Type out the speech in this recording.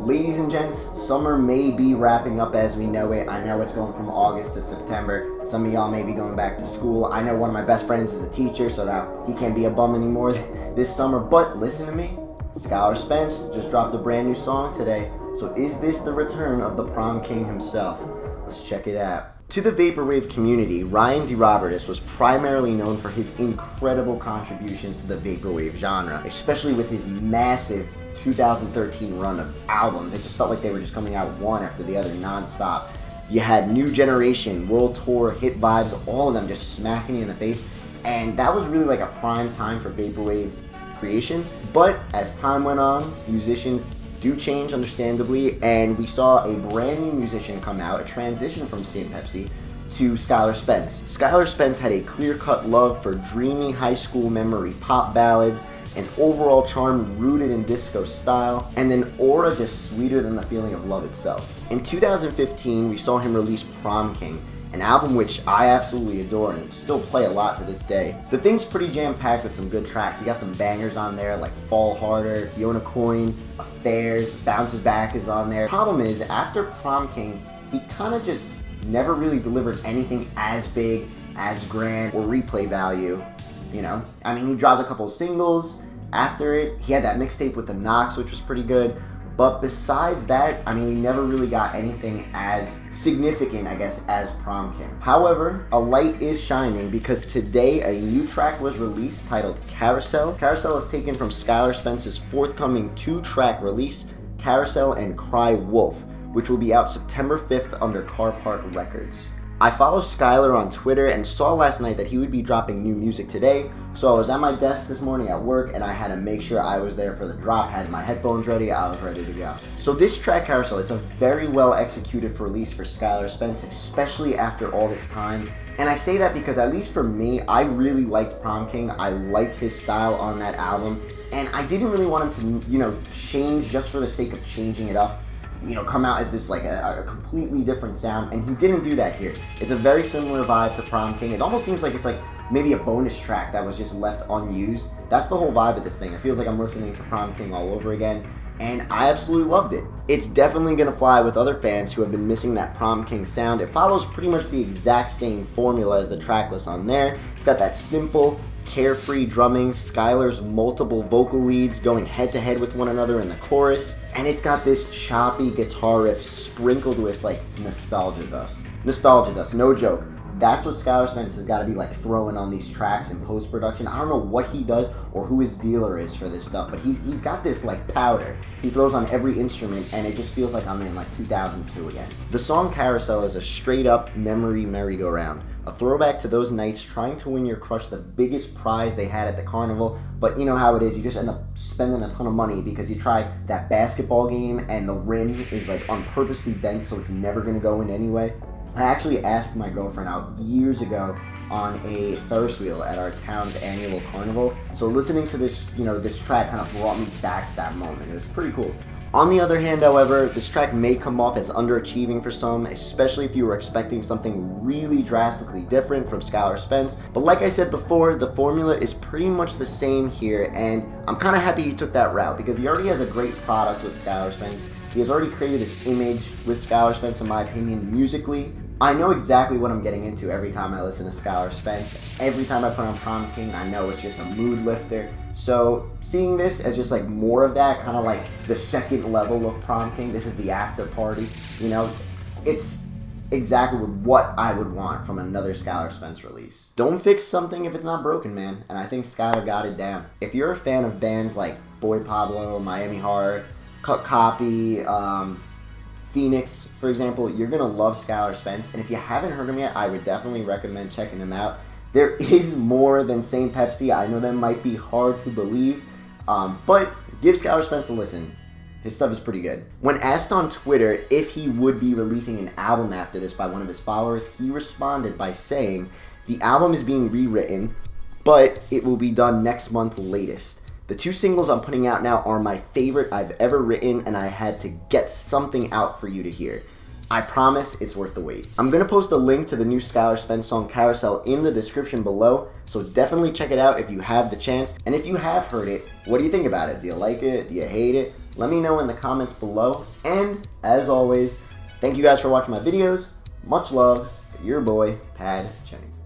Ladies and gents, summer may be wrapping up as we know it. I know it's going from August to September. Some of y'all may be going back to school. I know one of my best friends is a teacher, so now he can't be a bum anymore this summer. But listen to me, Skylar Spence just dropped a brand new song today. So is this the return of the prom king himself? Let's check it out. To the Vaporwave community, Ryan DeRobertis was primarily known for his incredible contributions to the Vaporwave genre, especially with his massive 2013 run of albums. It just felt like they were just coming out one after the other non-stop. You had New Generation, World Tour, Hit Vibes, all of them just smacking you in the face, and that was really like a prime time for Vaporwave creation. But as time went on, musicians do change, understandably, and we saw a brand new musician come out, a transition from St. Pepsi to Skylar Spence. Skylar Spence had a clear-cut love for dreamy high school memory pop ballads, an overall charm rooted in disco style, and an aura just sweeter than the feeling of love itself. In 2015, we saw him release Prom King, an album which I absolutely adore and still play a lot to this day. The thing's pretty jam-packed with some good tracks. You got some bangers on there like Fall Harder, If You Own a Coin, Affairs, Bounces Back is on there. Problem is, after Prom King, he kind of just never really delivered anything as big, as grand, or replay value, you know? I mean, he dropped a couple of singles after it. He had that mixtape with the Knox, which was pretty good. But besides that, I mean, we never really got anything as significant, I guess, as Prom King. However, a light is shining because today a new track was released titled Carousel. Carousel is taken from Skylar Spence's forthcoming 2-track release, Carousel and Cry Wolf, which will be out September 5th under Car Park Records. I follow Skylar on Twitter and saw last night that he would be dropping new music today, so I was at my desk this morning at work and I had to make sure I was there for the drop, had my headphones ready, I was ready to go. So this track, Carousel, it's a very well executed release for Skylar Spence, especially after all this time. And I say that because, at least for me, I really liked Prom King. I liked his style on that album, and I didn't really want him to, you know, change just for the sake of changing it up. You know, come out as this like a completely different sound, and he didn't do that here. It's a very similar vibe to Prom King. It almost seems like it's like maybe a bonus track that was just left unused. That's the whole vibe of this thing. It feels like I'm listening to Prom King all over again, and I absolutely loved it. It's definitely gonna fly with other fans who have been missing that Prom King sound. It follows pretty much the exact same formula as the track list on there. It's got that simple, carefree drumming, Skylar's multiple vocal leads going head-to-head with one another in the chorus, and it's got this choppy guitar riff sprinkled with like nostalgia dust. Nostalgia dust, no joke. That's what Skylar Spence has got to be like throwing on these tracks in post-production. I don't know what he does or who his dealer is for this stuff, but he's got this like powder he throws on every instrument, and it just feels like I'm in like 2002 again. The song Carousel is a straight-up memory merry-go-round, a throwback to those nights trying to win your crush the biggest prize they had at the carnival, but you know how it is, you just end up spending a ton of money because you try that basketball game and the rim is like on purposely bent so it's never going to go in anyway. I actually asked my girlfriend out years ago on a Ferris wheel at our town's annual carnival. So listening to this, you know, this track kind of brought me back to that moment. It was pretty cool. On the other hand, however, this track may come off as underachieving for some, especially if you were expecting something really drastically different from Skylar Spence. But like I said before, the formula is pretty much the same here, and I'm kind of happy he took that route because he already has a great product with Skylar Spence. He has already created his image with Skylar Spence, in my opinion, musically. I know exactly what I'm getting into every time I listen to Skylar Spence. Every time I put on Prom King, I know it's just a mood lifter. So seeing this as just like more of that, kind of like the second level of Prom King, this is the after party, you know, it's exactly what I would want from another Skylar Spence release. Don't fix something if it's not broken, man, and I think Skylar got it down. If you're a fan of bands like Boy Pablo, Miami Heart, Cut Copy, Phoenix, for example, you're going to love Skylar Spence, and if you haven't heard him yet, I would definitely recommend checking him out. There is more than St. Pepsi. I know that might be hard to believe, but give Skylar Spence a listen. His stuff is pretty good. When asked on Twitter if he would be releasing an album after this by one of his followers, he responded by saying, "The album is being rewritten, but it will be done next month latest. The 2 singles I'm putting out now are my favorite I've ever written, and I had to get something out for you to hear. I promise it's worth the wait." I'm going to post a link to the new Skylar Spence song Carousel in the description below, so definitely check it out if you have the chance. And if you have heard it, what do you think about it? Do you like it? Do you hate it? Let me know in the comments below. And as always, thank you guys for watching my videos. Much love, your boy, Pad Chennington.